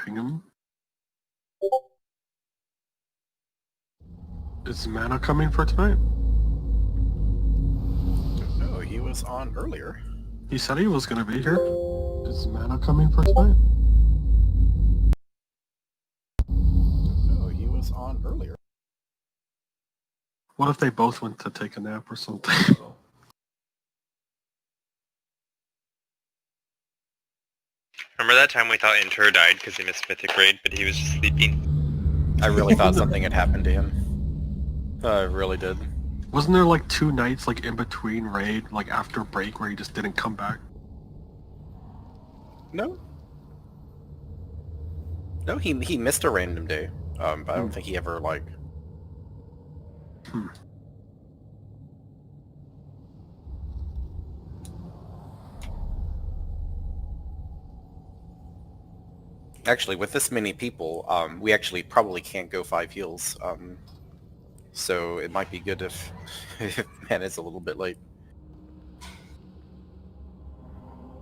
Ping him. Is Mana coming for tonight? No, he was on earlier. He said he was gonna be here. Is Mana coming for tonight? No, he was on earlier. What if they both went to take a nap or something? Remember that time we thought Intro died because he missed Mythic Raid, but he was just sleeping? I really thought something had happened to him. I really did. Wasn't there like 2 nights like in between raid, like after break, where he just didn't come back? No. No, he missed a random day. But I don't think he ever like. Actually, with this many people, we actually probably can't go 5 heals. So it might be good if man is a little bit late,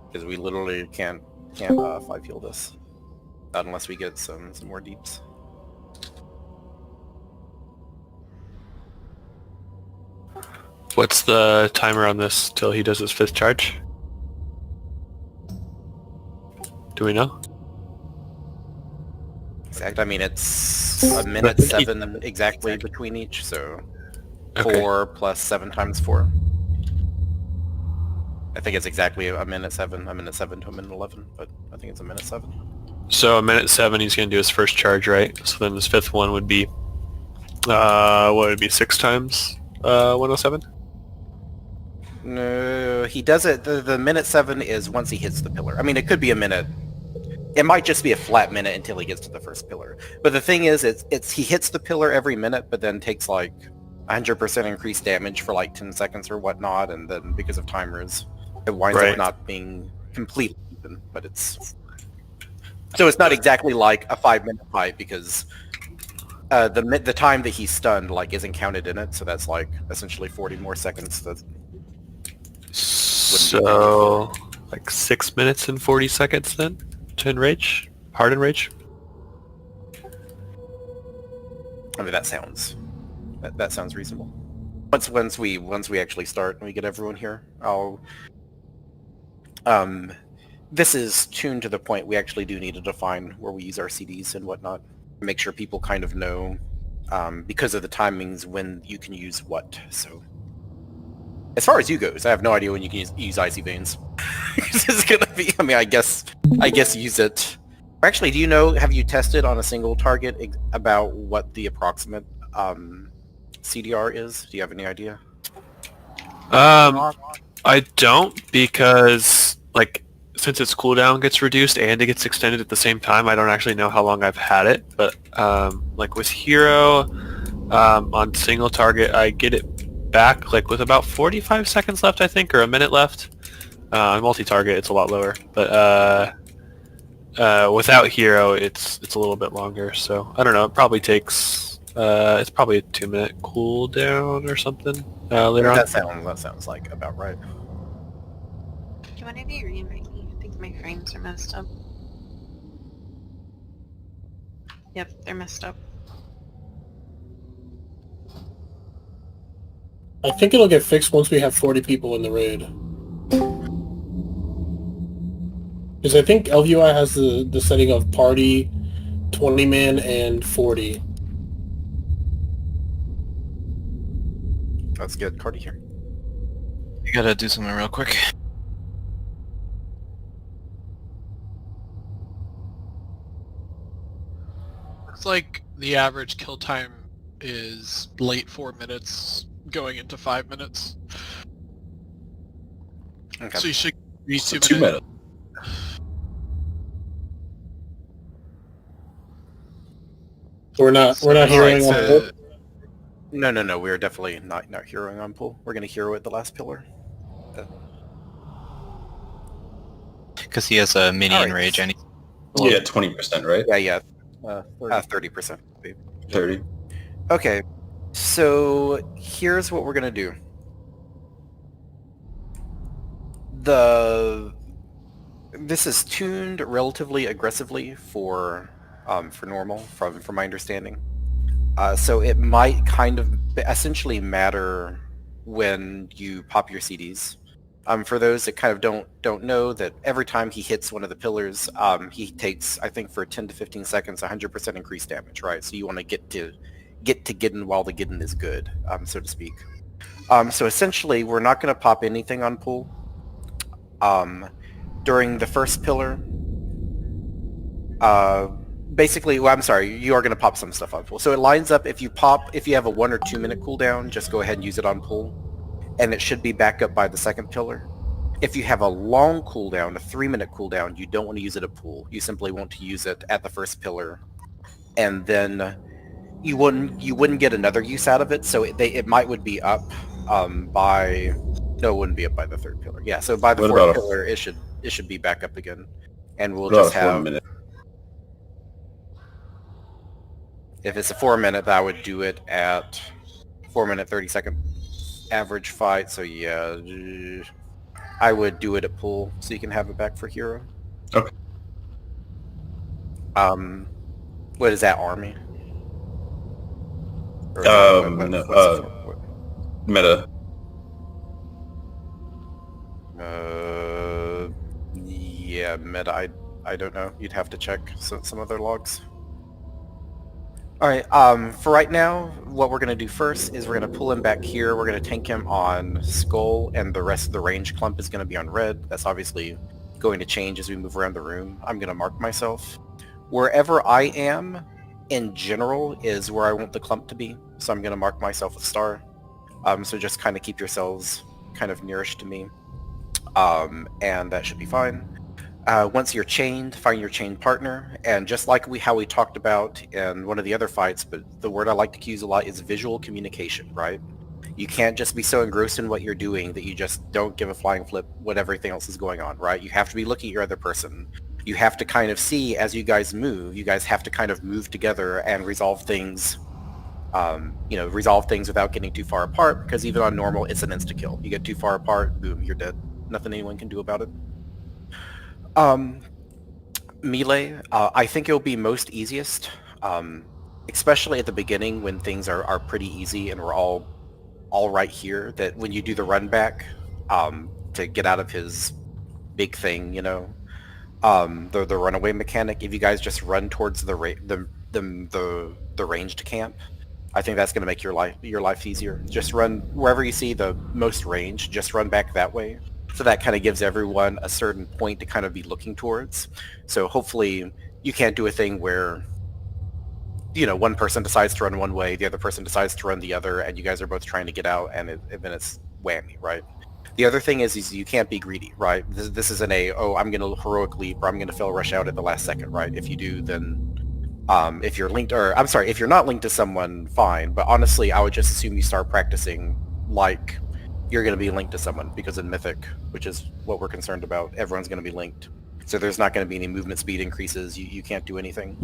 because we literally can't 5 heal this, not unless we get some more deeps. What's the timer on this till he does his 5th charge? Do we know? Exact. I mean, it's a minute 7 exactly between each, so Okay. 4 plus 7 times 4. I think it's exactly a minute 7 to a minute 11, but I think it's a minute 7. So a minute 7, he's gonna do his 1st charge, right? So then his 5th one would be, what would it be, 6 times 107? No, he does it. The minute 7 is once he hits the pillar. I mean, it could be a minute. It might just be a flat minute until he gets to the first pillar. But the thing is, it's he hits the pillar every minute, but then takes like 100% increased damage for like 10 seconds or whatnot, and then because of timers, it winds up not being completely even. But it's so it's not exactly like a 5-minute fight, because the time that he's stunned like isn't counted in it. So that's like essentially 40 more seconds. That so like 6 minutes and 40 seconds then to enrage, hard enrage. I mean, that sounds reasonable. Once we actually start and we get everyone here, I'll this is tuned to the point we actually do need to define where we use our CDs and whatnot. Make sure people kind of know, because of the timings, when you can use what. So as far as you goes, I have no idea when you can use Icy Veins. It's gonna be, I mean, I guess use it. Actually, do you know, have you tested on a single target about what the approximate CDR is? Do you have any idea? I don't, because like since its cooldown gets reduced and it gets extended at the same time, I don't actually know how long I've had it. But like with Hero, on single target, I get it back like with about 45 seconds left, I think, or a minute left. On multi-target, it's a lot lower, but without Hero, it's a little bit longer. So I don't know. It probably takes it's probably a 2-minute cooldown or something later on. That sounds like about right. Do you want to do re-invite me? I think my frames are messed up. Yep, they're messed up. I think it'll get fixed once we have 40 people in the raid. Because I think LVI has the setting of party, 20-man, and 40. That's good. Cardi here. You gotta do something real quick. Looks like the average kill time is late 4 minutes, going into 5 minutes. Okay. So you should be So 2 minutes. We're not hearing on pull. No. We're definitely not heroing on pull. We're gonna hero at the last pillar. Because he has a mini enrage and Yeah, 20%, right? Yeah. 30%. 30. Okay, so here's what we're gonna do. This is tuned relatively aggressively for normal, from my understanding. So it might kind of essentially matter when you pop your CDs. For those that kind of don't know, that every time he hits one of the pillars, he takes, I think, for 10 to 15 seconds, 100% increased damage, right? So you want to get to Gidden while the Gidden is good, so to speak. So essentially, we're not going to pop anything on pool. During the first pillar, basically, well, I'm sorry, you are going to pop some stuff on pool. So it lines up, if you have a 1 or 2 minute cooldown, just go ahead and use it on pool. And it should be back up by the second pillar. If you have a long cooldown, a 3 minute cooldown, you don't want to use it at pool. You simply want to use it at the first pillar. And then you wouldn't get another use out of it, so it would be up by... No, it wouldn't be up by the third pillar. Yeah, so by the fourth pillar, it should be back up again. And we'll just have... 1 minute. If it's a 4 minute, I would do it at 4 minute 30 second average fight. So yeah, I would do it at pool so you can have it back for hero. Okay. What is that, army? Or meta. Yeah, meta. I don't know. You'd have to check some other logs. Alright, for right now, what we're going to do first is we're going to pull him back here. We're going to tank him on Skull, and the rest of the range clump is going to be on red. That's obviously going to change as we move around the room. I'm going to mark myself. Wherever I am, in general, is where I want the clump to be. So I'm going to mark myself a star. So just kind of keep yourselves kind of nearish to me. And that should be fine. Once you're chained, find your chained partner, and just like how we talked about in one of the other fights, but the word I like to use a lot is visual communication, right? You can't just be so engrossed in what you're doing that you just don't give a flying flip what everything else is going on, right? You have to be looking at your other person. You have to kind of see as you guys move, you guys have to kind of move together and resolve things, resolve things without getting too far apart, because even on normal, it's an insta-kill. You get too far apart, boom, you're dead. Nothing anyone can do about it. Melee, I think it'll be most easiest, especially at the beginning when things are pretty easy and we're all right here, that when you do the run back to get out of his big thing, the runaway mechanic, if you guys just run towards the ranged camp, I think that's going to make your life easier. Just run wherever you see the most range, just run back that way. So that kind of gives everyone a certain point to kind of be looking towards. So hopefully you can't do a thing where, one person decides to run one way, the other person decides to run the other, and you guys are both trying to get out, and then it's whammy, right? The other thing is you can't be greedy, right? This isn't I'm going to heroic leap, or I'm going to fail rush out at the last second, right? If you do, then if you're linked, if you're not linked to someone, fine. But honestly, I would just assume you start practicing like you're going to be linked to someone, because in Mythic, which is what we're concerned about, everyone's going to be linked. So there's not going to be any movement speed increases. You can't do anything.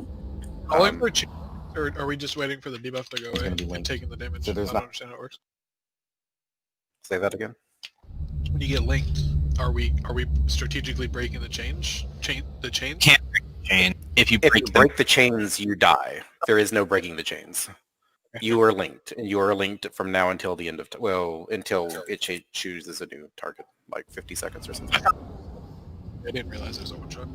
Or are we just waiting for the debuff to go away and taking the damage? So there's I don't understand how it works. Say that again. When you get linked, are we strategically breaking the chains? Can't break the chain. If you break the chains, you die. There is no breaking the chains. You are linked, and you are linked from now until the end of until it chooses a new target, like 50 seconds or something. I didn't realize there's a one shot.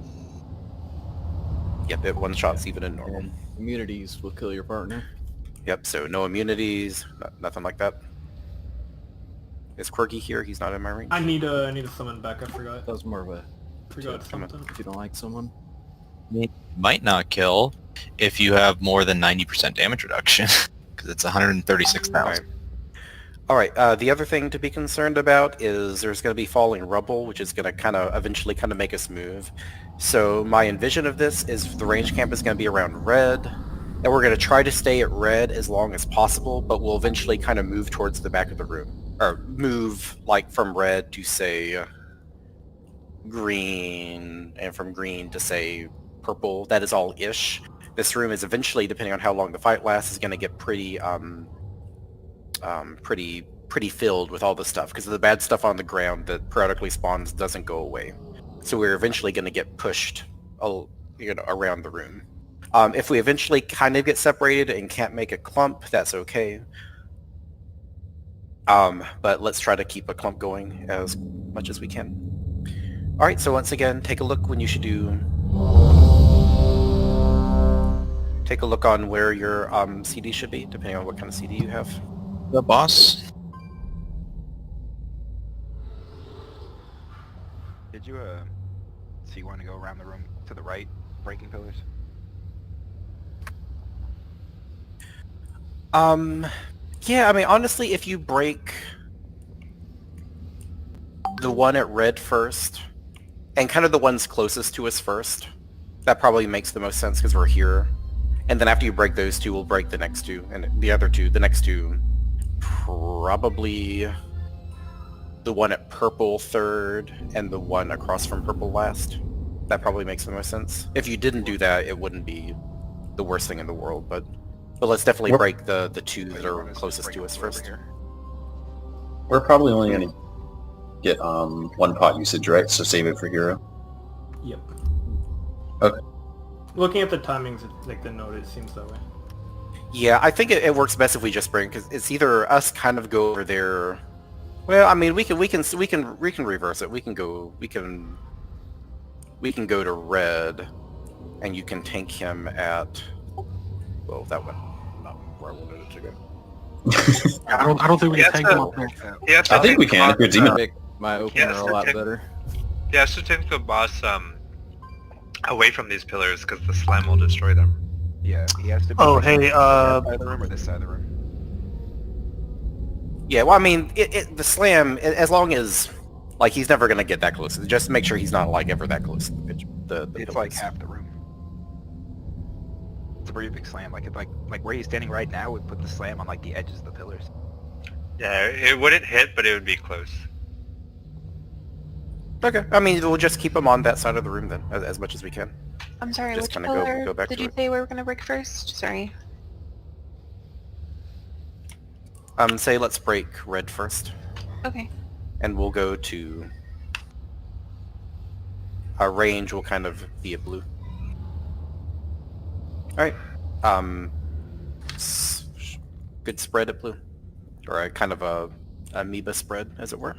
Yep, it one shots even in normal. Immunities will kill your partner. Yep, so no immunities, nothing like that. Is Quirky here? He's not in my range. I need to summon back. I forgot. That was more of a... Forgot something. If you don't like someone. It might not kill if you have more than 90% damage reduction, because it's 136,000. All right. The other thing to be concerned about is there's going to be falling rubble, which is going to kind of eventually kind of make us move. So my envision of this is the range camp is going to be around red, and we're going to try to stay at red as long as possible, but we'll eventually kind of move towards the back of the room, or move like from red to say green, and from green to say purple. That is all ish. This room is eventually, depending on how long the fight lasts, is going to get pretty filled with all the stuff, because the bad stuff on the ground that periodically spawns doesn't go away. So we're eventually going to get pushed around the room. If we eventually kind of get separated and can't make a clump, that's okay. But let's try to keep a clump going as much as we can. All right, so once again, take a look when you should do... Take a look on where your CD should be, depending on what kind of CD you have. The boss. Did you, so you want to go around the room to the right, breaking pillars? Yeah, I mean, honestly, if you break the one at red first, and kind of the ones closest to us first, that probably makes the most sense because we're here. And then after you break those two, we'll break the next two, and the next two, probably the one at purple third and the one across from purple last. That probably makes the most sense. If you didn't do that, it wouldn't be the worst thing in the world, but let's definitely break the two that are closest to us first. We're probably only going to get one pot usage, right? So save it for hero. Yep. Okay. Looking at the timings, like the note, it seems that way. Yeah, I think it works best if we just bring, because it's either us kind of go over there. Well, I mean, we can reverse it. We can go to red, and you can tank him at. Well, that one, not where I wanted it to go. I don't think we can tank him up there. Yeah, I think we can. If you're demon. Make my opener a lot better. Yeah, so take the boss away from these pillars because the slime will destroy them. Yeah, he has to be Oh, on hey, this side of the room or this side of the room. Yeah, well, I mean, the slam, as long as, like, he's never gonna get that close. Just make sure he's not like ever that close to the pitch. The It's like half the room. It's a pretty big slam. Like if like where he's standing right now would put the slam on like the edges of the pillars. Yeah, it wouldn't hit, but it would be close. Okay, I mean, we'll just keep him on that side of the room then, as much as we can. I'm sorry, Just which kinda pillar go back did to you it. say we were going to break first? Sorry. Say let's break red first, Okay. and we'll go to... Our range will kind of be a blue. Alright, good spread at blue. Or a kind of a amoeba spread, as it were.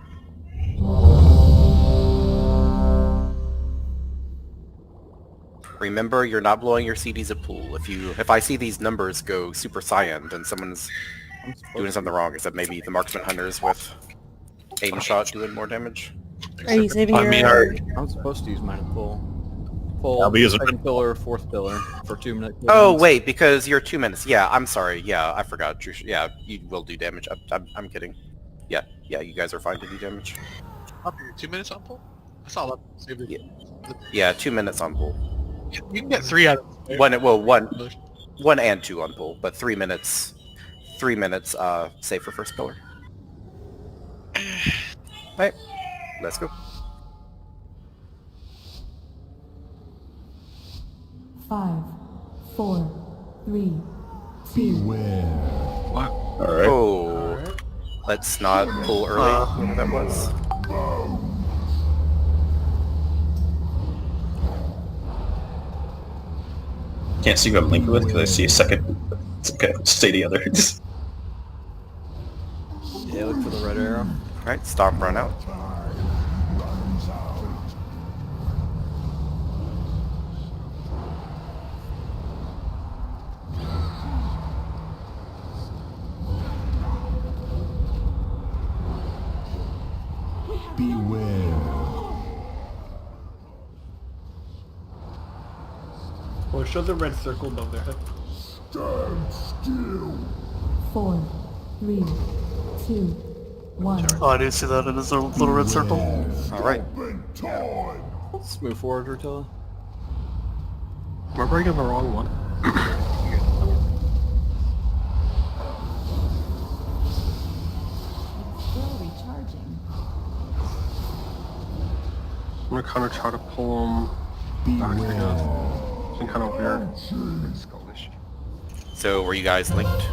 Remember, you're not blowing your CDs at pool. If I see these numbers go super cyan, then someone's doing something wrong, except maybe the marksman hunters with aim shot doing more damage. Are you saving I mean, your... I'm supposed to use mine to pull. I'll be using second pillar, fourth pillar for 2 minutes. Oh wait, because you're 2 minutes. Yeah, I'm sorry. Yeah, I forgot. Yeah, you will do damage. I'm kidding. Yeah, you guys are fine to do damage. Up here, 2 minutes on pull? I saw that. Save it. Yeah, 2 minutes on pull. You can get 3 out of it. One and 2 on pull, but 3 minutes. 3 minutes. Save for first pillar. Alright, let's go. 5, 4, 3, 2. What? Alright. Oh, let's not pull early. Whatever that was. Can't see who I'm linked with because I see a second. It's okay. Stay together. Yeah, look for the red arrow. Alright, stop, run out. Or show the red circle above their head. 4, 3, 2, 1. Oh, I didn't see that in his little red circle. Alright. Let's move forward, Rotella. We're breaking the wrong one. Still recharging. I'm gonna kind of try to pull him back, I guess. It's kind of weird. Skullish. So, were you guys linked?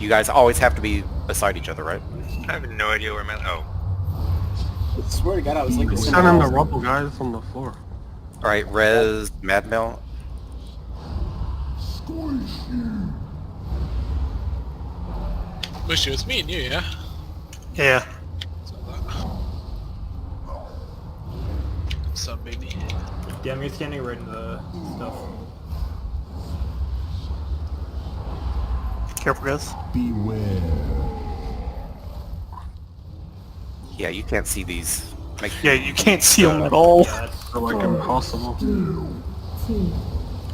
You guys always have to be beside each other, right? I have no idea where my... Oh. swear to God, I was like this. Send in the rubble guys on the floor. All right, res Mad Mel. Mushu, it's me and you, yeah? Yeah. What's up, baby? Yeah, I'm standing right in the stuff. Careful, guys. Yeah, you can't see these. Yeah, you can't see them at all. Yeah, They're like impossible. 2.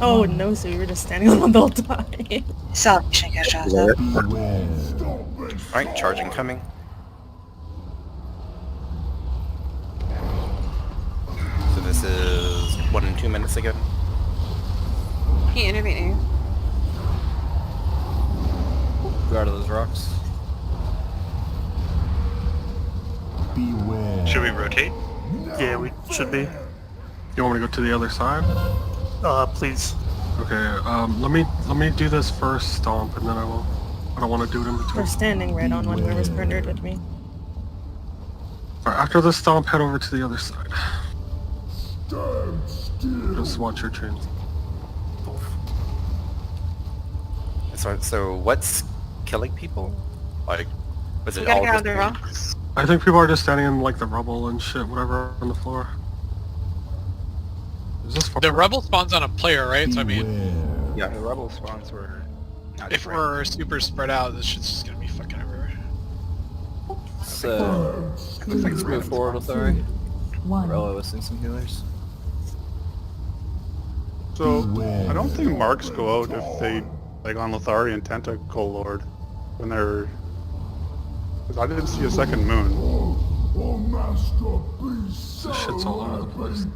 Oh no, so we were just standing on them the whole time. Salvation get shot up. Alright, charging coming. So this is 1 and 2 minutes again. He intervened you. Go out of those rocks. Should we rotate? Yeah, we should be. You want me to go to the other side? Please. Okay, let me do this first stomp and then I will. I don't want to do it in between. We're standing right on one where was rendered with me. Alright, after the stomp, head over to the other side. Just watch your chains. So what's killing people? Like, was We it gotta all get just out of the rocks. I think people are just standing in like the rubble and shit, whatever on the floor. Is this The rebel spawns on a player, right? So I mean, Yeah, the rebel spawns were not if great. we're super spread out, this shit's just gonna be fucking everywhere. So, let's move forward with our 1. Rella listing some healers. So, I don't think marks go out if they, like on Lotharian Tentacle Lord, when they're... Because I didn't see a second moon. This shit's all over the place.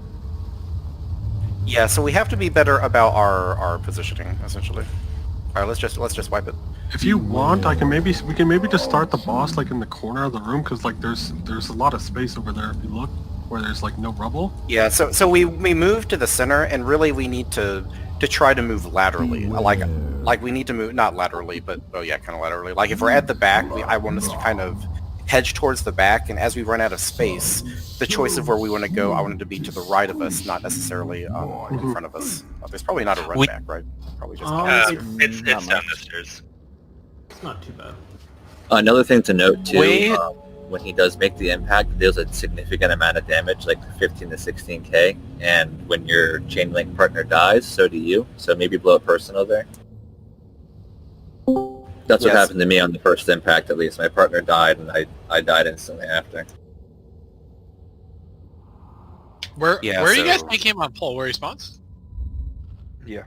Yeah, so we have to be better about our positioning, essentially. Alright, let's just wipe it. If you want, we can maybe just start the boss like in the corner of the room, because like there's a lot of space over there if you look, where there's like no rubble. Yeah, so we move to the center, and really we need to try to move laterally. Like we need to move, not laterally, but oh yeah, kind of laterally. Like if we're at the back, I want us to kind of hedge towards the back, and as we run out of space, the choice of where we want to go, I want it to be to the right of us, not necessarily in front of us. There's probably not a run back, right? Probably just It's down the stairs. It's not too bad. Another thing to note too, when he does make the impact, it deals a significant amount of damage, like 15 to 16k, and when your chain link partner dies, so do you. So maybe blow a personal there. That's what happened to me on the first impact, at least. My partner died, and I died instantly after. Where are you guys making him on pole? Where he spawns? Yeah.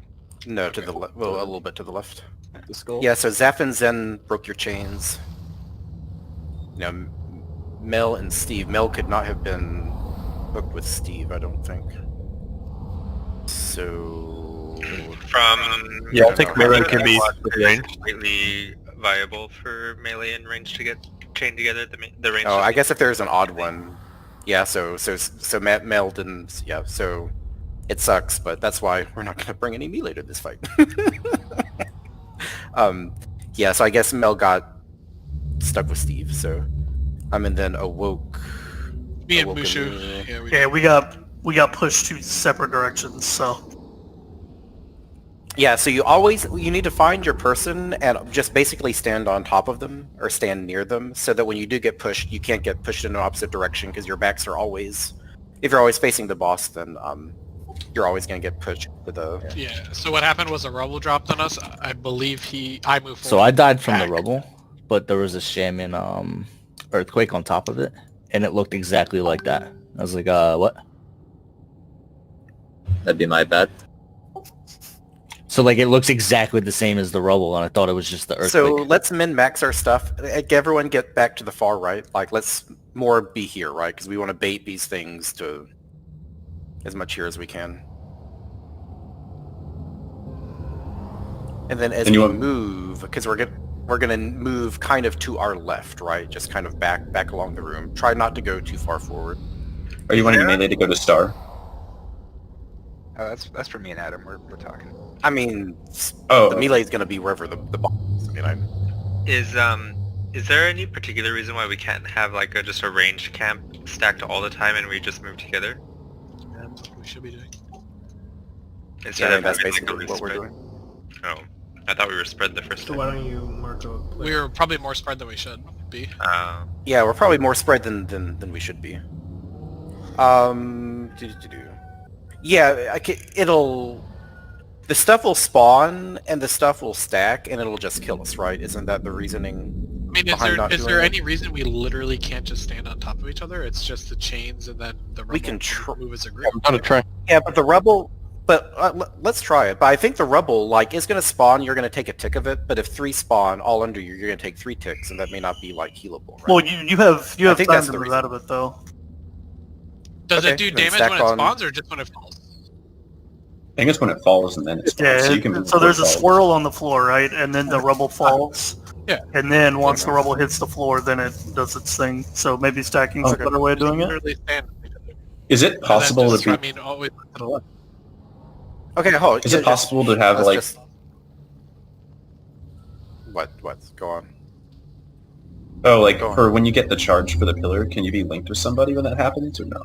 No, to the left. Well, a little bit to the left. The skull? Yeah, so Zap and Zen broke your chains. You know, Mel and Steve. Mel could not have been hooked with Steve, I don't think. So... Yeah, I think melee can be range. Completely viable for melee and range to get chained together. The range. Oh, I guess if there's an odd one. Yeah, so Mel didn't... Yeah, so... It sucks, but that's why we're not going to bring any melee to this fight. Yeah, so I guess Mel got stuck with Steve, so... and then awoke... Me and Mushu. Yeah, we got pushed two separate directions, so... Yeah, so you need to find your person and just basically stand on top of them or stand near them so that when you do get pushed, you can't get pushed in the opposite direction because your backs are always... If you're always facing the boss, then you're always going to get pushed to the... Yeah, so what happened was a rubble dropped on us. I believe I moved forward. So I died from the rubble, but there was a shaman earthquake on top of it, and it looked exactly like that. I was like, what? That'd be my bad. So like it looks exactly the same as the rubble, and I thought it was just the earthquake. So let's min-max our stuff. Everyone get back to the far right. Like, let's more be here, right? Because we want to bait these things to as much here as we can. And then as we move, because we're gonna move kind of to our left, right? Just kind of back along the room. Try not to go too far forward. Are you wanting melee to go to star? Oh, that's for me and Adam. We're talking. I mean, the melee is going to be wherever the boss is. I mean, Is Is there any particular reason why we can't have like just a ranged camp stacked all the time and we just move together? That's what we should be doing. Instead Yeah, of that's having, basically what we're spread? doing. Oh, I thought we were spread the first So time. why don't you mark a player? We were probably more spread than we should be. Yeah, we're probably more spread than we should be. Yeah, it'll... The stuff will spawn, and the stuff will stack, and it'll just kill us, right? Isn't that the reasoning? I mean, is there any reason we literally can't just stand on top of each other? It's just the chains, and then the rubble We can move as a group. I'm gonna try. Yeah, but the rubble... But let's try it. But I think the rubble, like, is going to spawn, you're going to take a tick of it, but if 3 spawn all under you, you're going to take 3 ticks, and that may not be, like, healable, right? Well, you have I think time that's to the move reason. out of it, though. Does Okay, it do then damage stack when it on- spawns, or just when it falls? I think it's when it falls and then it spawns. Yeah, So, you can so there's a move it. swirl on the floor, right? And then the rubble falls. Yeah. And then once the rubble hits the floor, then it does its thing. So maybe stacking's Okay. a better way of doing it. Literally stand on each other. Is it And then possible just, to I be? mean, always to the left. Okay, hold on. Is it possible to have let's like? just- What? Go on. Oh, like Go on. for when you get the charge for the pillar, can you be linked with somebody when that happens or no?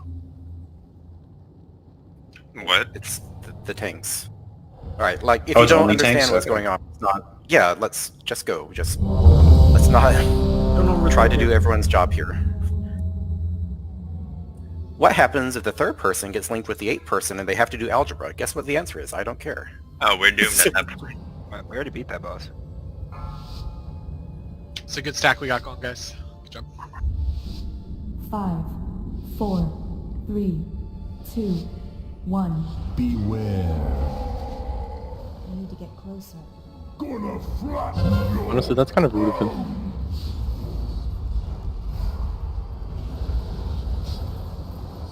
What? It's the tanks. Alright, like, if Oh, you it's don't only understand tanks? what's Okay. going on, it's not... Yeah, let's just go. Let's not try to do everyone's job here. What happens if the 3rd person gets linked with the 8th person and they have to do algebra? Guess what the answer is? I don't care. Oh, we're doomed at that point. We already beat that boss. It's a good stack we got going, guys. Good job. 5, 4, 3, 2, 1. Beware. I need to get closer. Gonna flash. Honestly, that's kind of rude of him.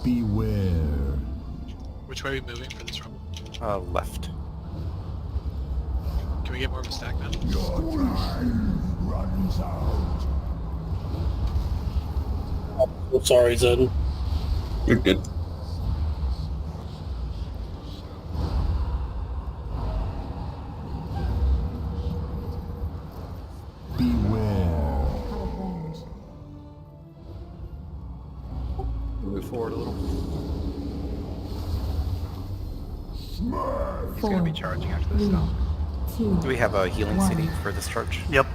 Beware. Which way are we moving for this rubble? Left. Can we get more of a stack now? Your time runs out. Oh, sorry, Zed. You're good. Beware. Out of range. Move forward a little. He's gonna be charging after this 3, now. 2, Do we have a healing city for this charge? Yep.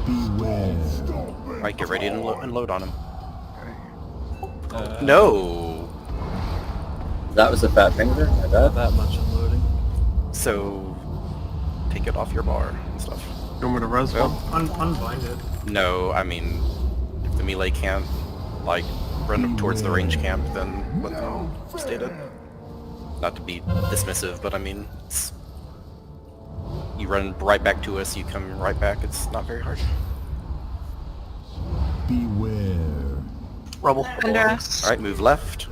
Beware. Alright, get ready to unload on him. Uh, No! That was a fat finger. My Not bad. that much unloading. So... Take it off your bar and stuff. You want me to res Well, one? Unbind it. No, I mean, if the melee can't, like, run towards the range camp, then let them stay dead. Not to be dismissive, but I mean, you run right back to us, you come right back, it's not very hard. Beware. Rubble. Alright, move left.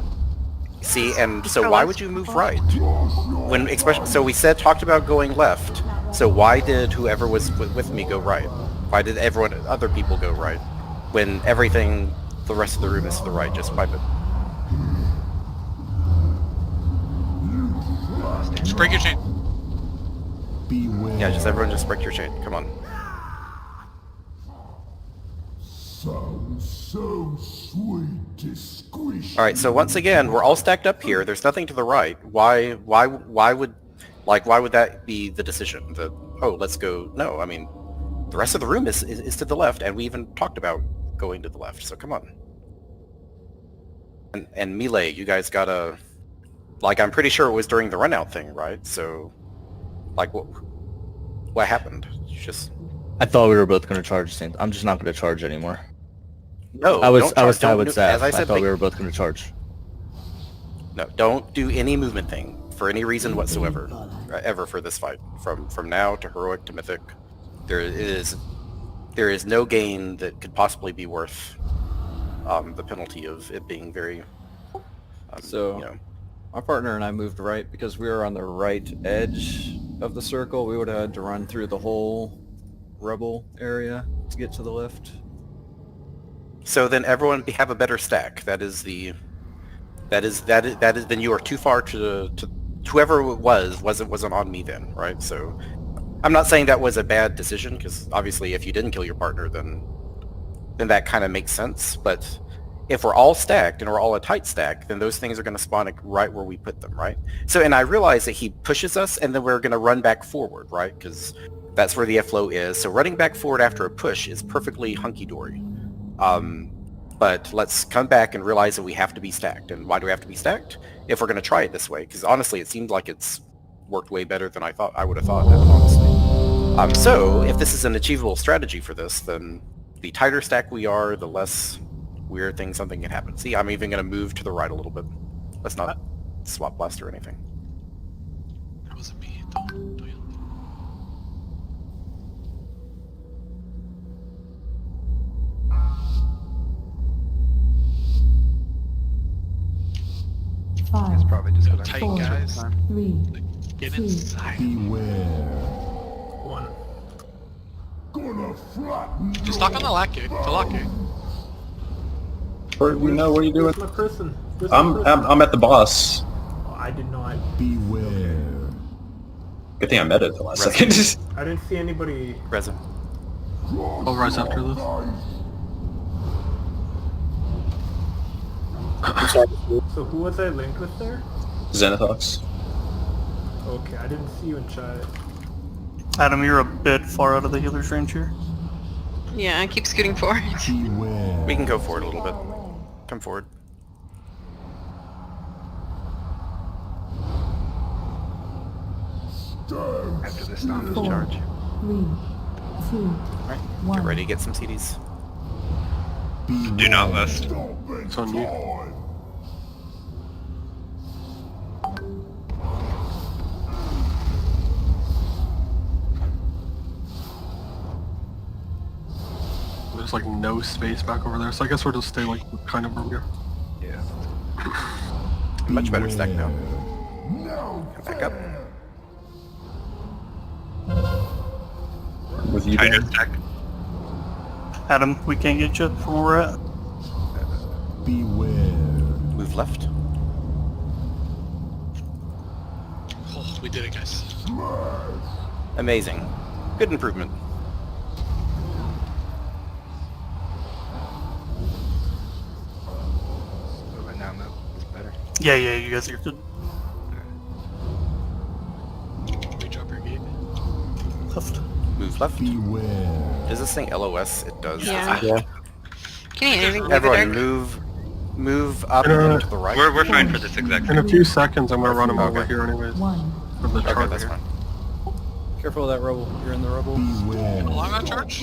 See, and so why would you move right? When, especially, so we talked about going left, so why did whoever was with me go right? Why did other people go right? When everything, the rest of the room is to the right, just wipe it. Just break your chain. Beware. Yeah, everyone just break your chain, come on. Sounds so sweet to squish. Alright, so once again, we're all stacked up here, there's nothing to the right. Why would that be the decision? Oh, let's go, no, I mean, the rest of the room is to the left, and we even talked about going to the left, so come on. And melee, you guys gotta, like, I'm pretty sure it was during the run out thing, right? So, like, what happened? Just... I thought we were both going to charge the same. I'm just not going to charge anymore. No, I was don't charge, tied with as Seth. I I said, thought like, we were both going to charge. No, don't do any movement thing for any reason whatsoever, ever for this fight. From now to heroic to mythic, there is no gain that could possibly be worth the penalty of it being very. So, you know, my partner and I moved right because we were on the right edge of the circle. We would have had to run through the whole rubble area to get to the left. so then everyone have a better stack. That is then you are too far to whoever it wasn't on me then, right? So I'm not saying that was a bad decision, because obviously if you didn't kill your partner, then that kind of makes sense. But if we're all stacked and we're all a tight stack, then those things are going to spawn right where we put them, right? So, and I realize that he pushes us, and then we're going to run back forward, right? Because that's where the flow is. So running back forward after a push is perfectly hunky-dory. But let's come back and realize that we have to be stacked. And why do we have to be stacked? If we're going to try it this way, because honestly, it seemed like it's worked way better than I would have thought, honestly. So if this is an achievable strategy for this, then the tighter stack we are, the less weird thing something can happen. See, I'm even going to move to the right a little bit. Let's not swap blast or anything. That wasn't me. Five, probably just tight, four, guys. 3, Get 2, inside. Beware. 1. Gonna flatten Just knock on the lock gate. The lock gate. Where, we know what are you doing? Where's my person? Where's my I'm person? I'm at the boss. Oh, I did not. beware. Good thing I met it at the last second. I didn't see anybody. Resin. I'll rise after this. So who was I linked with there? Xenothox. Okay, I didn't see you in chat. Adam, you're a bit far out of the healer's range here. Yeah, I keep scooting forward. Beware. We can go forward a little bit. Come forward. After this storm 4, discharge. 3, 2, Alright, 1. get ready to get some CDs. Do not list. It's on you. There's like no space back over there, so I guess we'll just stay like kind of over here. Yeah. Much better stack now. Come back up. With you. Tighter Dan. stack. Adam, we can't get you from where we're at. Beware. Move left. Oh, we did it, guys. Amazing. Good improvement. Moving now, move. It's better. Yeah, you guys are good. Reach up your gate. Left. Move left. Beware. Is this thing LOS? It does. Yeah. Yeah. Can you intervene? Everyone move up and to the right. We're fine for this exact In a few seconds, I'm gonna run them over Okay. here anyways. 1. For the Okay, chart that's here. fine. Careful of that rubble. You're in the rubble. Beware. Long on charge?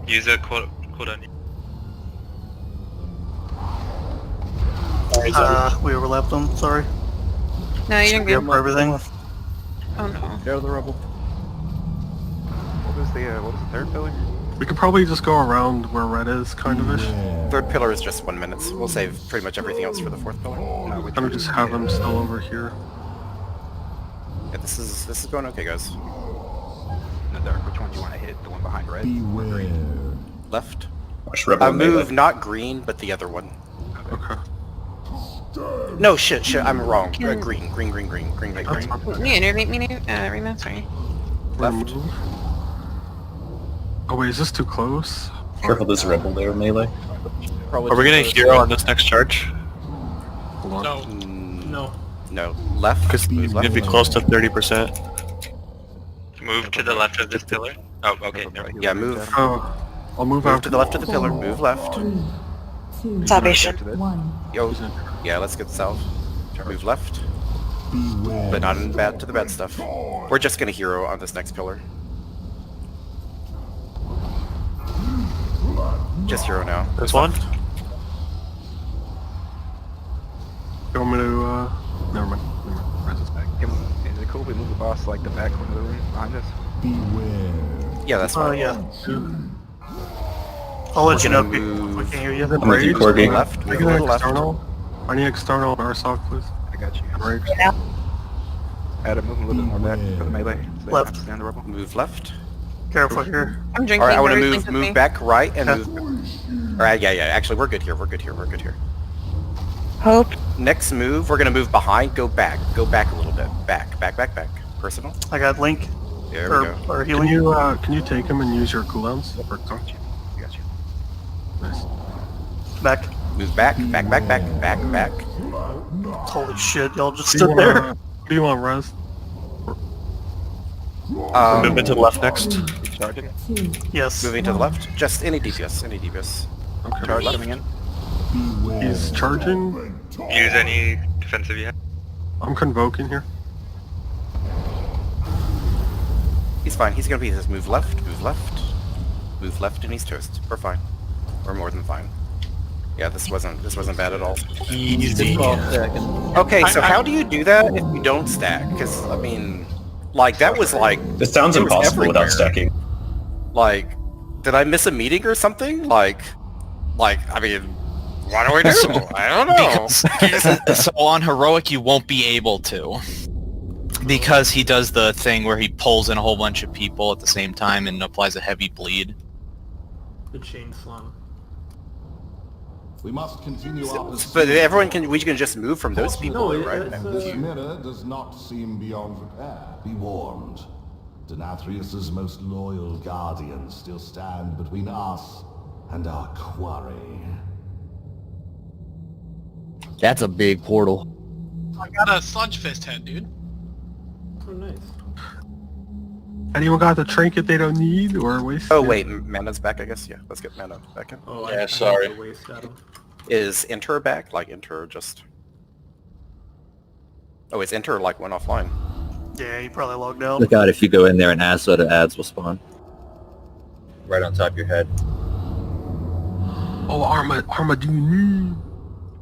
Use a cooldown. We overlapped them, sorry. No, you didn't Yep, get for everything. Oh no. Get out of the rubble. What was the third pillar? We could probably just go around where red is, kind of ish. Third pillar is just 1 minute. We'll save pretty much everything else for the fourth pillar. No, which Kind of just have them still over here. Yeah, this is going okay, guys. in the dark. Which one do you want to hit? The one behind red? Beware. Left. Watch Rebel and Move melee. not green, but the other one. Okay. No, shit, I'm wrong. Green. That's Green. fine. Can you intervene me, Rima? Sorry. Left. Remove. Oh wait, is this too close? Careful, there's a Rebel there, melee. Probably Are we gonna just hero on this next charge? Hold on. No. No. Left. Because Move left. it'd be close to 30%. Move to the left of this pillar. Oh, okay. Never mind. Yeah, move. Oh, I'll move Move out to the left of the pillar. Move left. 3, 2, Salvation. 1. Yo. Yeah, let's get south. Move left. Beware. But not in bad to the bad stuff. We're just gonna hero on this next pillar. Just hero now. This one? You want me to, never mind. Res is back. Is it cool if we move the boss like the back corner of the room behind us? Beware. Yeah, that's Oh, fine. yeah. I'll let you know if we Move. can hear you. I'm with you, Corgi. Left. Make Move it a an little left. external. I need external RSOC, please. I got you. Rage. Adam, move a little bit more back for the melee. So they Left. don't stand the rubble. Move left. Careful here. I'm drinking. Alright, I want to whoever's linked with me. move back right and move... Alright, yeah. Actually, we're good here. We're good here. Hope. Next move, we're going to move behind. Go back. Go back a little bit. Back. Personal. I got Link. There we go. Or healing. Can you take him and use your cooldowns? For Got you. Nice. Back. Move back. Holy shit, y'all just What do you stood there. want, what do you want, Rez? Movement to the left next. Charging. Yes. Moving to the left. Just any DPS. Okay. Charge coming in. He's charging. Use any defensive you have. I'm convoking here. He's fine. He's gonna be just move left, and he's toast. We're fine. We're more than fine. Yeah, this wasn't bad at all. Easy. Okay, so how do you do that if you don't stack? Because I mean, like that was like This sounds it was impossible without everywhere. stacking. Like, did I miss a meeting or something? Like I mean, what do we do? I don't know. So on heroic, you won't be able to, because he does the thing where he pulls in a whole bunch of people at the same time and applies a heavy bleed. The chain slum. We must continue our pursuit. But we can just move from those people, No, right? This mirror does not seem beyond repair. Be warned. Denathrius's most loyal guardians still stand between us and our quarry. That's a big portal. I got a sludge fist head, dude. Oh, nice. Anyone got the trinket they don't need or waste? Oh wait, mana's back, I guess. Yeah, let's get mana back in. Oh, Yeah, I sorry. had to waste at him. Is enter back? Like enter just... Oh, it's enter like went offline. Yeah, he probably logged out. Look out if you go in there and ads, so the ads will spawn. Right on top of your head. Oh, Arma, do you need?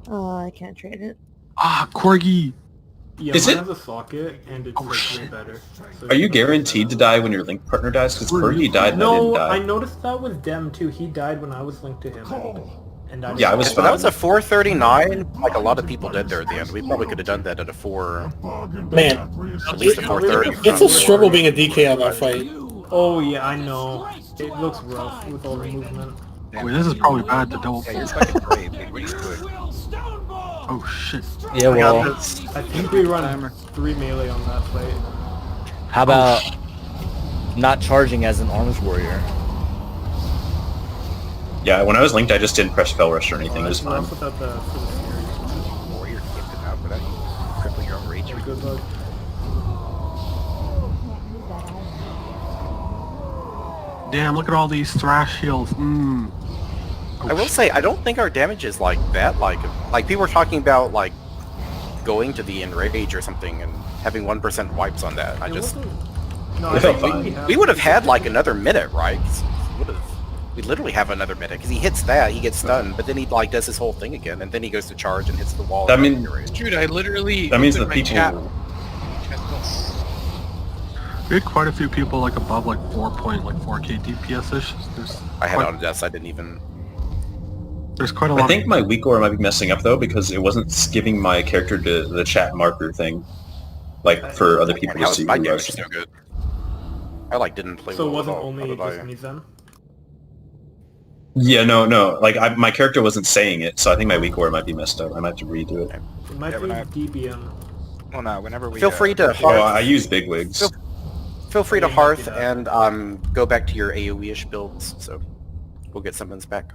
Oh, I can't trade it. Ah, Corgi. Yeah, Is mine it- has a socket, and it's like way better. So Are you it's- guaranteed to die when your link partner dies? Because Fergie died and I No, didn't I die. noticed that with Dem too. He died when I was linked to him. And I Yeah, I was So that fine. was a 439. Like a lot of people did there at the end. We probably could have done that at a 4... Man, At least a 430. it's a struggle being a DK on that fight. Oh yeah, I know. It looks rough with all the movement. Wait, this is probably bad to double. Yeah, you're fucking brave. Big Wings quick. Oh shit. Yeah, I got well, this. I think we run 3 melee on that fight. how about not charging as an arms warrior? Yeah, when I was linked, I just didn't press spell rush or anything. It was That's fine. rough without the for the scary. Warrior gifted out without you crippling your own rage. Good luck. Damn, look at all these thrash heals. I will say, I don't think our damage is like that. Like people were talking about like going to the enrage or something and having 1% wipes on that. I It just wasn't- No, It I felt think fine. we would have had like another minute, right? We literally have another minute because he hits that, he gets stunned, but then he like does his whole thing again, and then he goes to charge and hits the wall. That and mean- enrage. Dude, I literally That means the opened my chat. people... We had quite a few people like above like 4K DPS-ish. I had on deaths. I didn't even. There's quite a lot. I think my weak aura might be messing up though because it wasn't giving my character to the chat marker thing, like for other people Man, to see. my who I damage was. is so good. I like didn't play So it well at wasn't all. only How did just I- me then? Yeah, no. Like my character wasn't saying it, so I think my weak aura might be messed up. I might have to redo it. It might Yeah, be when I- DBM. Well, no, whenever we... Feel free to Oh, hearth. I use big wigs. Feel free to Yeah, hearth yeah. and go back to your AoE-ish builds. So we'll get summons back.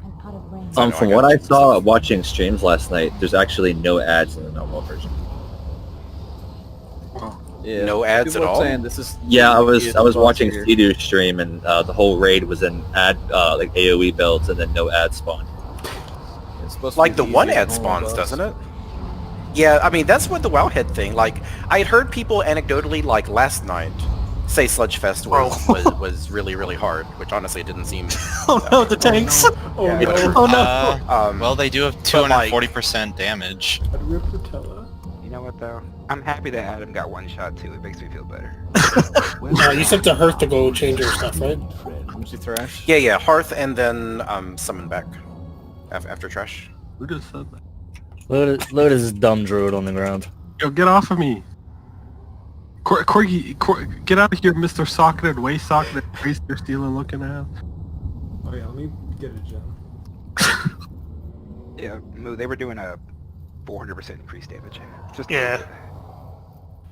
From what I saw watching streams last night, there's actually no ads in the normal version. Yeah, No ads people at are all? saying this is Yeah, I was watching here. Sea-Doo stream, and the whole raid was in ad like AOE builds, and then no ad spawn. It's supposed to Like be the the one easiest ad normal spawns, boss. doesn't it? Yeah, I mean that's what the Wowhead thing. Like I had heard people anecdotally like last night say Sludgefest was really hard, which honestly it didn't seem. Oh no, the tanks! Oh Yeah, no. Oh no! Well, they do have 240% damage. I'd rip Rotella. You know what though? I'm happy that Adam got one shot too. It makes me feel better. You said to Hearth to go change your stuff, right? Empty thrash. Yeah, hearth and then summon back after trash. Who just said that? Load is dumb druid on the ground. Yo, get off of me. Corgi, get out of here, Mr. Socketed, waist socketed, face you're stealing looking ass. Oh yeah, let me get a gem. Yeah, they were doing a 400% increased damage. Just Yeah.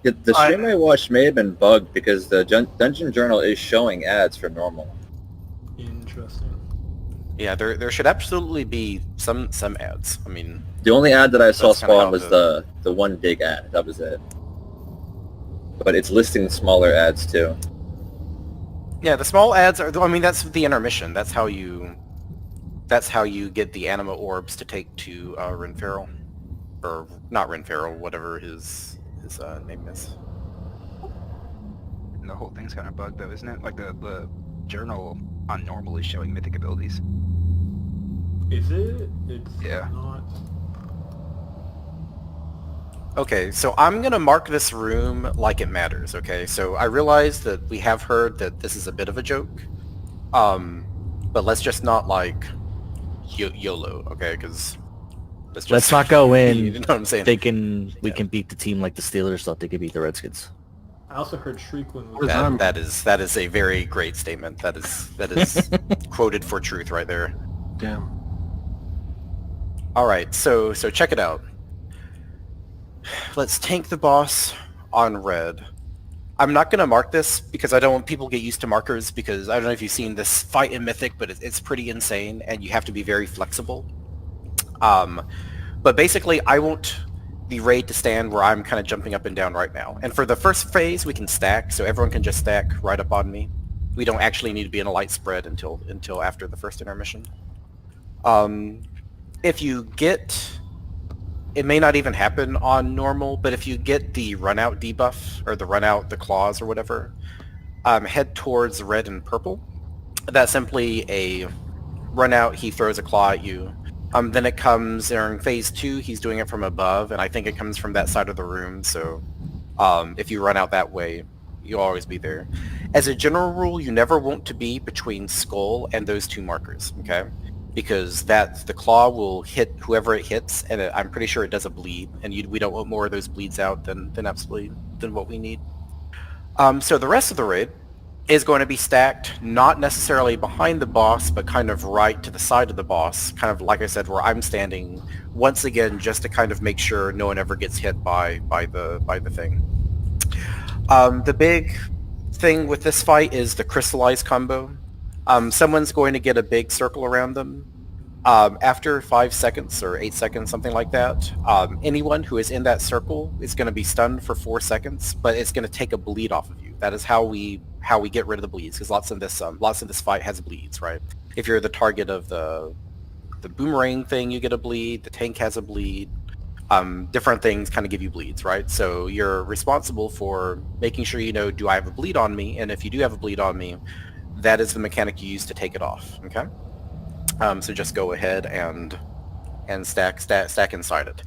The stream I watched may have been bugged because the Dungeon Journal is showing ads for normal. Interesting. Yeah, there should absolutely be some ads. I mean, the only ad that I saw that's kinda spawn how was the one big ad. That was it. But it's listing smaller ads too. Yeah, the small ads are. I mean, that's the intermission. That's how you get the anima orbs to take to Renferal, or not Renferal, whatever his name is. And the whole thing's kind of bugged though, isn't it? Like the journal on normal is showing mythic abilities. Is it? It's Yeah. not. Okay, so I'm gonna mark this room like it matters. Okay, so I realize that we have heard that this is a bit of a joke, but let's just not like YOLO, okay? Because let's not go in you know what I'm saying? thinking we can beat the team like the Steelers thought they could beat the Redskins. I also heard Shriekwind was that is a very great statement. That is quoted for truth right there. Damn. All right, so check it out. Let's tank the boss on red. I'm not going to mark this because I don't want people to get used to markers, because I don't know if you've seen this fight in Mythic, but it's pretty insane and you have to be very flexible. But basically, I want the raid to stand where I'm kind of jumping up and down right now. And for the first phase, we can stack, so everyone can just stack right up on me. We don't actually need to be in a light spread until after the first intermission. If you get... It may not even happen on normal, but if you get the run out debuff, or the run out, the claws or whatever, head towards red and purple. That's simply a run out, he throws a claw at you. Then it comes during phase 2, he's doing it from above, and I think it comes from that side of the room, so if you run out that way, you'll always be there. As a general rule, you never want to be between skull and those two markers, okay? Because the claw will hit whoever it hits, and I'm pretty sure it does a bleed, and we don't want more of those bleeds out than what we need. So the rest of the raid is going to be stacked, not necessarily behind the boss, but kind of right to the side of the boss, kind of like I said, where I'm standing, once again, just to kind of make sure no one ever gets hit by the thing. The big thing with this fight is the crystallized combo. Someone's going to get a big circle around them. After 5 seconds or 8 seconds, something like that, anyone who is in that circle is going to be stunned for 4 seconds, but it's going to take a bleed off of you. That is how we get rid of the bleeds, because lots of this fight has bleeds, right? If you're the target of the boomerang thing, you get a bleed. The tank has a bleed. Different things kind of give you bleeds, right? So you're responsible for making sure you know, do I have a bleed on me? And if you do have a bleed on me, that is the mechanic you use to take it off, okay? So just go ahead and stack inside it.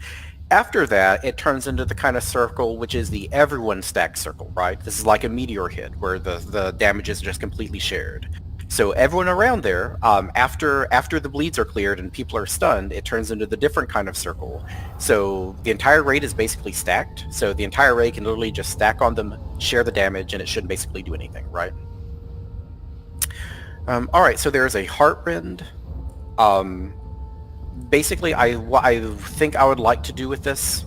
After that, it turns into the kind of circle which is the everyone stack circle, right? This is like a meteor hit where the damage is just completely shared. So everyone around there, after the bleeds are cleared and people are stunned, it turns into the different kind of circle. So the entire raid is basically stacked. So the entire raid can literally just stack on them, share the damage, and it shouldn't basically do anything, right? Alright, so there's a Heartrend. Basically, I think I would like to do with this,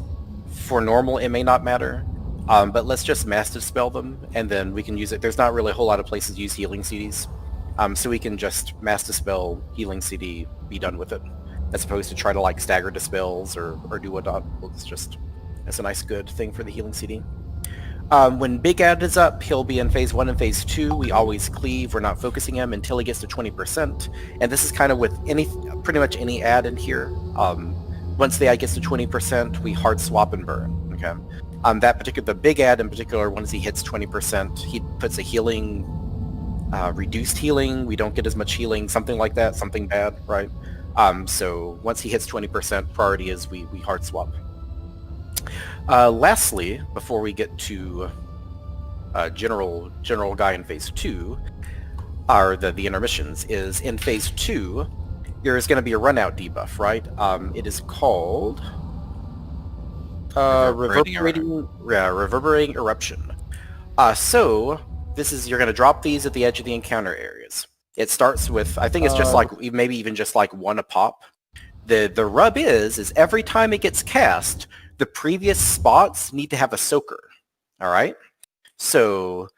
for normal it may not matter, but let's just mass dispel them, and then we can use it. There's not really a whole lot of places to use healing CDs, so we can just mass dispel healing CD, be done with it, as opposed to try to like stagger dispels or do whatnot. Well, it's a nice good thing for the healing CD. When Big Ad is up, he'll be in phase 1 and phase 2. We always cleave. We're not focusing him until he gets to 20%. And this is kind of with pretty much any ad in here. Once the ad gets to 20%, we hard swap and burn. Okay. The Big Ad in particular, once he hits 20%, he puts a healing, reduced healing. We don't get as much healing, something like that, something bad, right? So once he hits 20%, priority is we hard swap. Lastly, before we get to general guy in phase 2, are the intermissions, is in phase 2, there's going to be a run out debuff, right? It is called reverberating eruption. So this is, you're going to drop these at the edge of the encounter areas. It starts with, I think it's just like, maybe even just like one a pop. The rub is every time it gets cast, the previous spots need to have a soaker. All right. So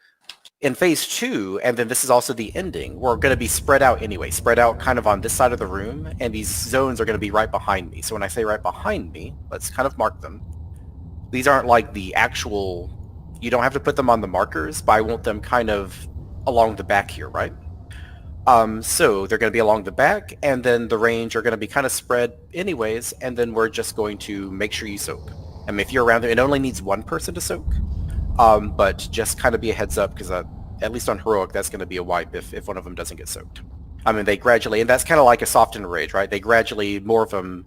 in phase 2, and then this is also the ending, we're going to be spread out anyway, spread out kind of on this side of the room, and these zones are going to be right behind me. So when I say right behind me, let's kind of mark them. These aren't like the actual, you don't have to put them on the markers, but I want them kind of along the back here, right? So they're going to be along the back, and then the range are going to be kind of spread anyways, and then we're just going to make sure you soak. I mean, if you're around there, it only needs one person to soak, but just kind of be a heads up, because at least on Heroic, that's going to be a wipe if one of them doesn't get soaked. I mean, they gradually, and that's kind of like a softened rage, right? They gradually, more of them,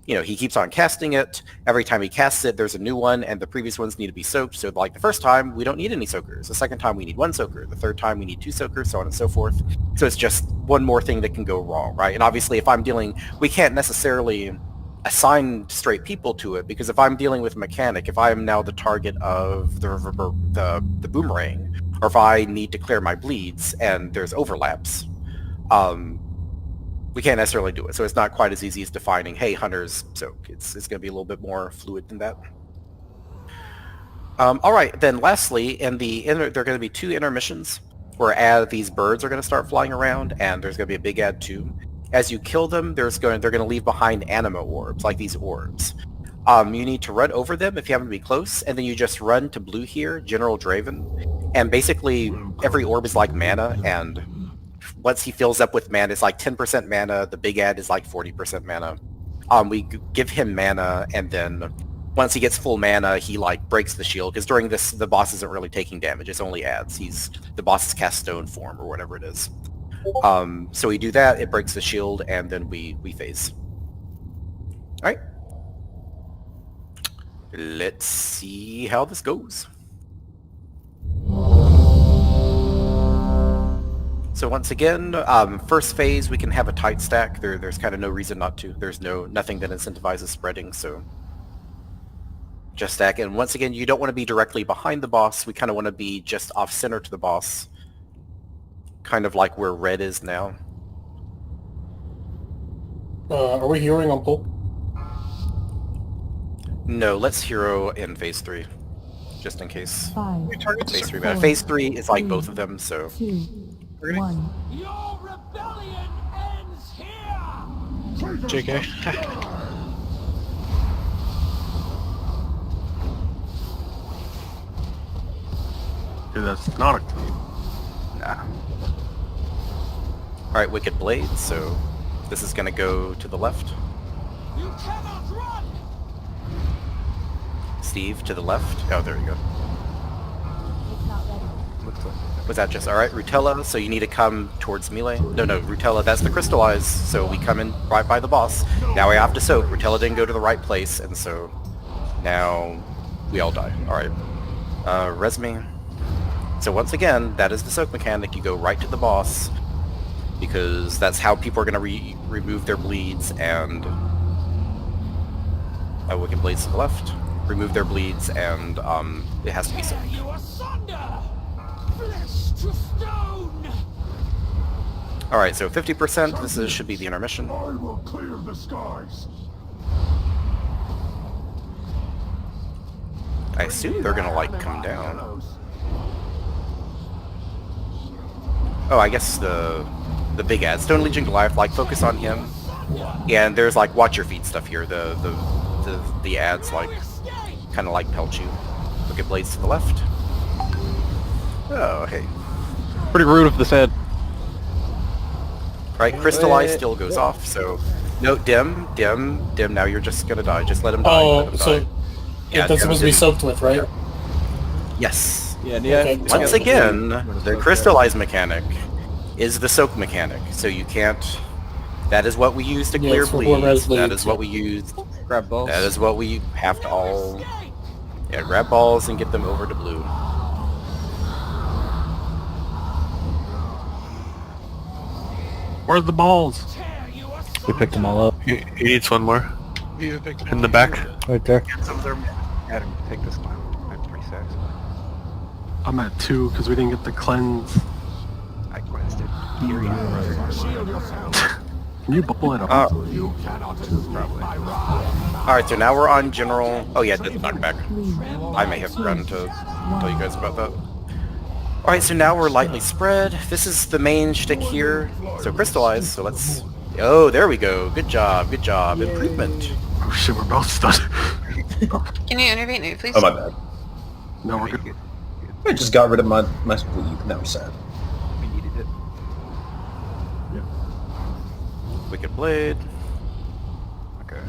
you know, he keeps on casting it. Every time he casts it, there's a new one, and the previous ones need to be soaked. So like the first time, we don't need any soakers. The second time, we need 1 soaker. The third time, we need 2 soakers, so on and so forth. So it's just one more thing that can go wrong, right? And obviously, if I'm dealing, we can't necessarily assign straight people to it, because if I'm dealing with a mechanic, if I am now the target of the boomerang, or if I need to clear my bleeds and there's overlaps, we can't necessarily do it. So it's not quite as easy as defining, hey, hunters soak. It's going to be a little bit more fluid than that. All right, then lastly, in the there are going to be 2 intermissions where these birds are going to start flying around, and there's going to be a big ad too. As you kill them, they're going to leave behind anima orbs, like these orbs. You need to run over them if you happen to be close, and then you just run to blue here, General Draven, and basically every orb is like mana, and once he fills up with mana, it's like 10% mana. The big ad is like 40% mana. We give him mana, and then once he gets full mana, he like breaks the shield, because during this, the boss isn't really taking damage. It's only ads. The boss is cast stone form or whatever it is. So we do that. It breaks the shield, and then we phase. All right. Let's see how this goes. So once again, first phase, we can have a tight stack. There's kind of no reason not to. There's nothing that incentivizes spreading, so just stack. And once again, you don't want to be directly behind the boss. We kind of want to be just off-center to the boss, kind of like where red is now. Are we heroing on pull? No, let's hero in phase 3, just in case. 5, Phase 3, but phase 3 is like both of them, so. 2, 1. JK. Dude, that's not a clean. Nah. Alright, Wicked Blade, so this is gonna go to the left. You cannot run! Steve, to the left. Oh, there you go. Was that just alright? Rutella, so you need to come towards melee. No, Rutella, that's the crystallize, so we come in right by the boss. Now we have to soak. Rutella didn't go to the right place, and so now we all die. Alright. Resme. So once again, that is the soak mechanic. You go right to the boss, because that's how people are going to remove their bleeds, and Wicked Blades to the left. Remove their bleeds, and it has to be soaked. Alright, so 50%, this should be the intermission. I will clear the skies. I assume they're gonna, like, come down. Oh, I guess the big ad. Stone Legion Goliath, like, focus on him. Yeah, and there's, like, watch your feet stuff here. The ads, like, kind of, like, pelt you. Look at Blades to the left. Oh, hey. Pretty rude of the said. Right, Crystallize still goes off, so... No, Dim, now you're just gonna die. Just let him die. Oh, so... Yeah, that's supposed to be soaked with, right? Yes. Yeah, Okay. Once again, the Crystallize mechanic is the soak mechanic, so you can't... That is what we use to clear bleeds. That is what we use... Grab balls. That is what we have to all... Yeah, grab balls and get them over to blue. Where's the balls? We picked them all up. He needs one more. Viva picked him In the up. back. Right there. Adam, take this clown. I'm 3 seconds. I'm at 2 because we didn't get the cleanse. I cleansed it. Here you go. Can you bubble it up? Alright, so now we're on general... Oh yeah, that's knockback. I may have forgotten to tell you guys about that. Alright, so now we're lightly spread. This is the main shtick here. So crystallize, so let's... Oh, there we go. Good job, good job. Improvement. Oh shit, we're both stunned. Can you innervate me, please? Oh, my bad. No, we're good. I just got rid of my bleed. Now I'm sad. We needed it. Wicked Blade. Okay.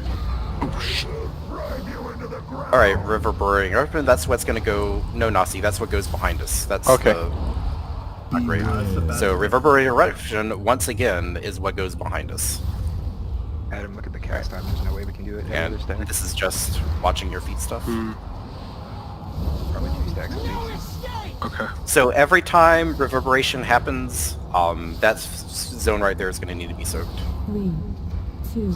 Alright, Reverberating Open, that's what's gonna go... No, Nasi, that's what goes behind us. That's Okay. Not great. So Reverberating Eruption, once again, is what goes behind us. Adam, look at the cast time. There's no way we can do it. And this is just watching your feet stuff. Probably 2 stacks apiece. Okay. So every time Reverberation happens, that zone right there is gonna need to be soaked. 3, 2,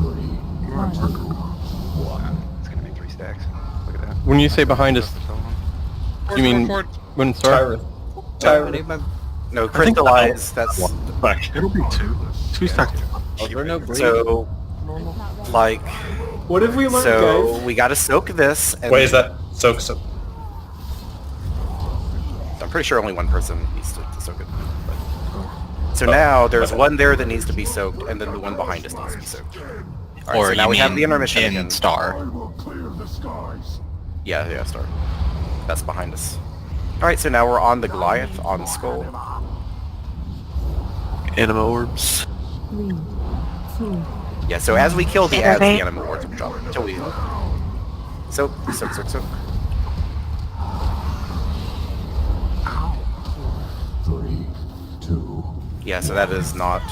1. It's gonna be 3 stacks. Look at that. When you say behind us, you mean when it starts? No, crystallize, that's... It'll be 2. 2 stacks. So, like... What have we learned, so, guys? we gotta soak this, and... Wait, is that soak? I'm pretty sure only one person needs to soak it. But... So now, there's one there that needs to be soaked, and then the one behind us needs to be soaked. Alright, Or so now you we have mean the intermission in again. Star. Yeah, Star. That's behind us. Alright, so now we're on the Goliath, on Skull. Anima orbs. 3, 2. Yeah, so as we kill the ads, the anima orbs will drop until we... Soak. 3, 2. Yeah, so that is not...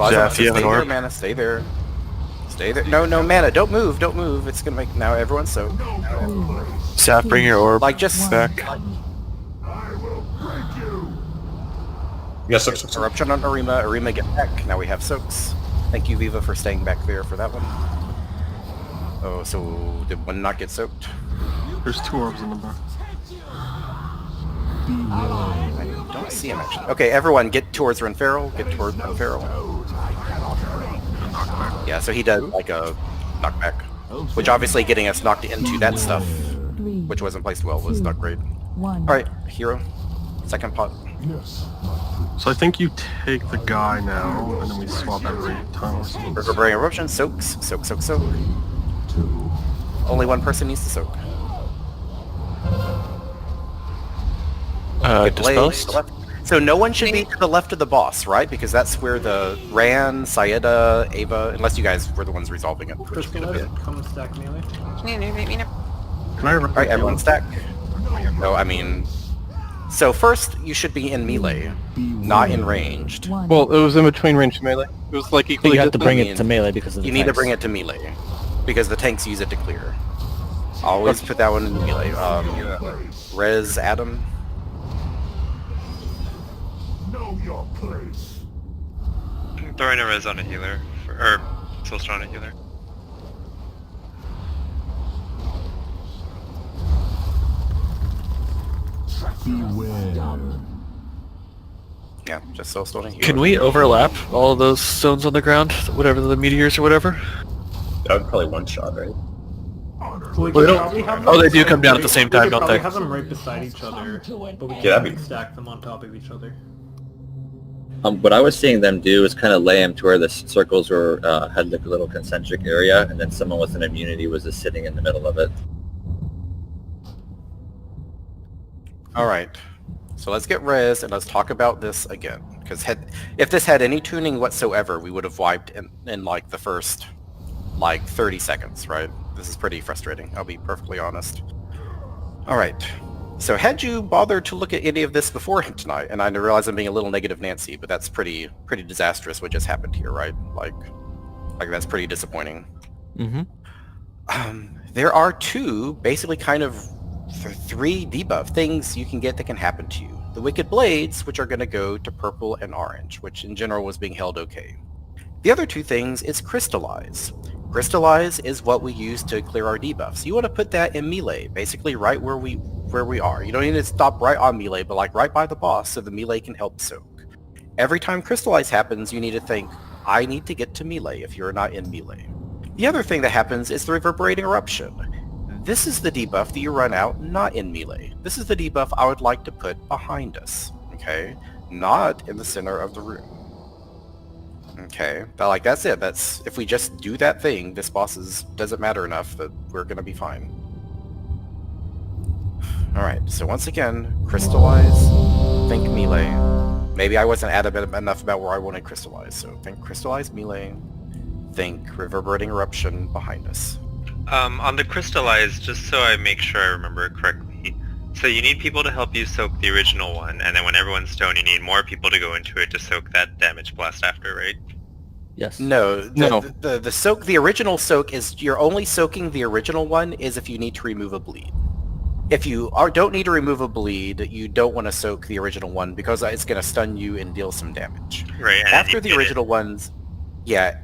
Jeff, you have an orb? Mana, stay there. Stay there. No, mana, don't move. It's gonna make... Now everyone's soaked. Saf, bring your orb Like, just... back. Yes, soak. Eruption on Arima. Arima, get back. Now we have soaks. Thank you, Viva, for staying back there for that one. Oh, so did one not get soaked? There's 2 orbs in the back. I don't see him, actually. Okay, everyone, get towards Renferal. Yeah, so he does, like, a knockback. Which, obviously, getting us knocked into that stuff, which wasn't placed well, was not great. Alright, hero. Second pot. So I think you take the guy now, and then we swap every time or something. Reverberating Eruption, soaks. Soak. Only one person needs to soak. Disposed? So no one should be to the left of the boss, right? Because that's where the Ran, Sayeda, Ava, unless you guys were the ones resolving it. Come and stack melee. Can you innervate me now? Can I Alright, everyone stack. No, I mean... So first, you should be in melee, not in ranged. Well, it was in between range and melee. It was like equally. You have to bring it to melee because of the You need to tanks. bring it to melee, because the tanks use it to clear. Always put that one in melee. Res Adam. Know your place. Throwing a res on a healer. Or Soulstone on a healer. Beware. Yeah, just Soulstone and healer. Can we overlap all of those zones on the ground? Whatever the meteors or whatever? That would probably one shot, right? We Well, they could don't- probably have oh, them they do so- come down at the same time, we could don't probably they? have them right beside each other, but we Yeah, can't that'd be- stack them on top of each other. What I was seeing them do is kind of lay them to where the circles were had like a little concentric area, and then someone with an immunity was just sitting in the middle of it. Alright, so let's get res and let's talk about this again. Because if this had any tuning whatsoever, we would have wiped in like the first, like 30 seconds, right? This is pretty frustrating, I'll be perfectly honest. Alright, so had you bothered to look at any of this beforehand tonight, and I realize I'm being a little negative Nancy, but that's pretty disastrous what just happened here, right? Like that's pretty disappointing. Mm-hmm. There are two, basically kind of 3 debuff things you can get that can happen to you. The Wicked Blades, which are going to go to purple and orange, which in general was being held okay. The other 2 things is Crystallize. Crystallize is what we use to clear our debuffs. You want to put that in melee, basically right where we are. You don't need to stop right on melee, but like right by the boss so the melee can help soak. Every time Crystallize happens, you need to think, I need to get to melee if you're not in melee. The other thing that happens is the Reverberating Eruption. This is the debuff that you run out not in melee. This is the debuff I would like to put behind us, okay? Not in the center of the room. Okay, but like that's it. That's if we just do that thing, this boss doesn't matter enough that we're gonna be fine. Alright, so once again, Crystallize, think melee. Maybe I wasn't adamant enough about where I wanted Crystallize, so think Crystallize melee, think Reverberating Eruption behind us. On the Crystallize, just so I make sure I remember it correctly, so you need people to help you soak the original one, and then when everyone's stoned, you need more people to go into it to soak that damage blast after, right? Yes. No, the soak, the original soak is, you're only soaking the original one is if you need to remove a bleed. If you don't need to remove a bleed, you don't want to soak the original one because it's going to stun you and deal some damage. Right. After the original ones, yeah,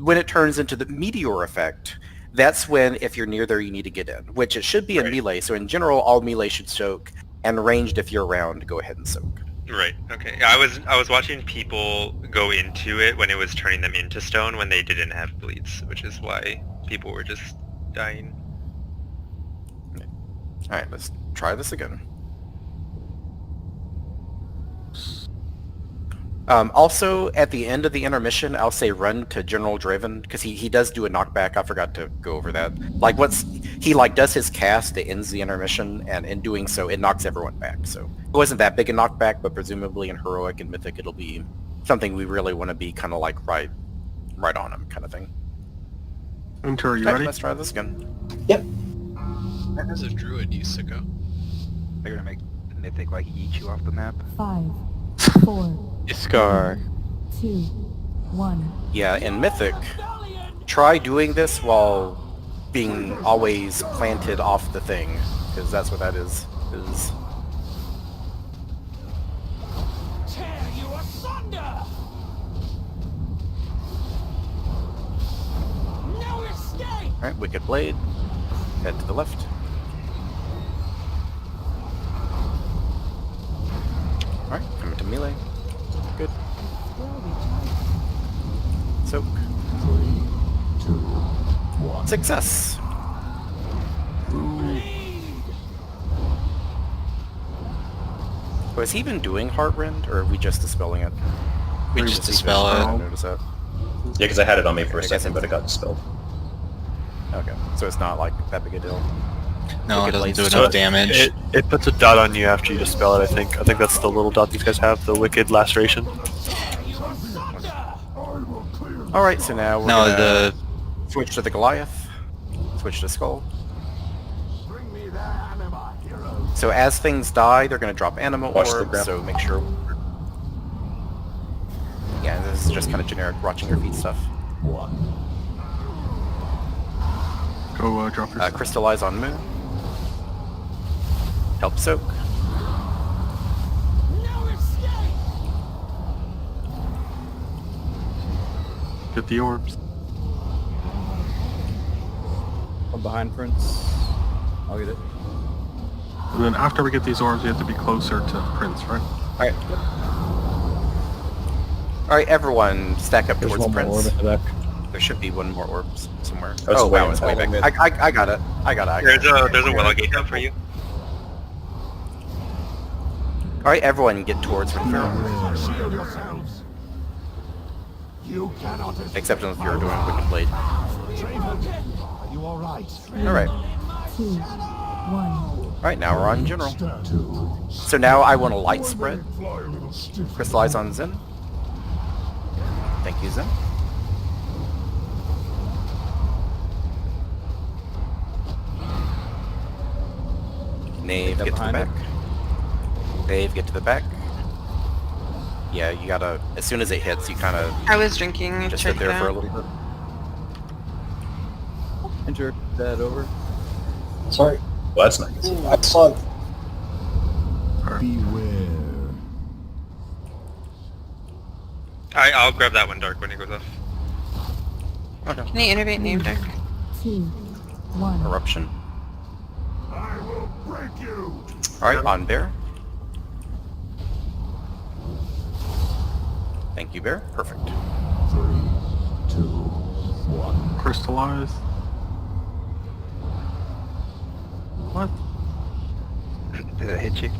when it turns into the meteor effect, that's when, if you're near there, you need to get in, which it should be in melee. So in general, all melee should soak, and ranged, if you're around, go ahead and soak. Right. Okay. I was watching people go into it when it was turning them into stone when they didn't have bleeds, which is why people were just dying. All right, let's try this again. Also, at the end of the intermission, I'll say run to General Draven, because he does do a knockback. I forgot to go over that. Like, he does his cast that ends the intermission, and in doing so, it knocks everyone back. So it wasn't that big a knockback, but presumably in Heroic and Mythic, it'll be something we really want to be kind of like right on him kind of thing. Hunter, are you Okay, ready? let's try this again. Yep. As a druid, you sicko. They're gonna make Mythic like eat you off the map. 5, 4, Iskar. 2, 1. Yeah, in Mythic, try doing this while being always planted off the thing, because that's what that is. Tear you asunder! No escape! Alright, Wicked Blade. Head to the left. Alright, coming to melee. Good. Soak. 3, 2, 1. Success! Was he even doing Heartrend, or are we just dispelling it? We just dispel it. I noticed that. Yeah, because I had it on me for a second, but it got dispelled. Okay, so it's not like that big a deal. No, it Wicked doesn't Blade's do enough damage. It puts a dot on you after you dispel it, I think. I think that's the little dot these guys have, the Wicked Laceration. Alright, so now we're No, gonna switch to the Goliath. Switch to Skull. So as things die, they're going to drop anima Watch the orbs, ground. so make sure... Yeah, this is just kind of generic watching your feet stuff. Go drop your Crystallize on Moon. Help soak. Get the orbs. I'm behind Prince. I'll get it. And then after we get these orbs, we have to be closer to Prince, right? Alright. Alright, everyone stack up There's towards one more Prince. orb in the back. There should be one more orb somewhere. That's Oh way wow, in it's the way back. back. I got it. I got it. There's a well gate up for you. Alright, everyone get towards Inferno. Shield yourselves. You cannot escape. Except if you're doing Wicked Blade. Are you alright? Alright. 2, 1. Alright, now we're on General. So now I want a light spread. Crystallize on Zen. Thank you, Zen. Knave, get to the back. Knave, get to the back. Yeah, you gotta, as soon as it hits, you kind of I was drinking. I just tried sit there that. for a little bit. Enter that over. Sorry. Well, that's nice. Excellent. Beware. I'll grab that one, Dark, when it goes off. Okay. Can I innervate name dark? 2, 1. Eruption. Alright, on Bear. Thank you, Bear. Perfect. 3, 2, 1. Crystallize. What? Did it hit you?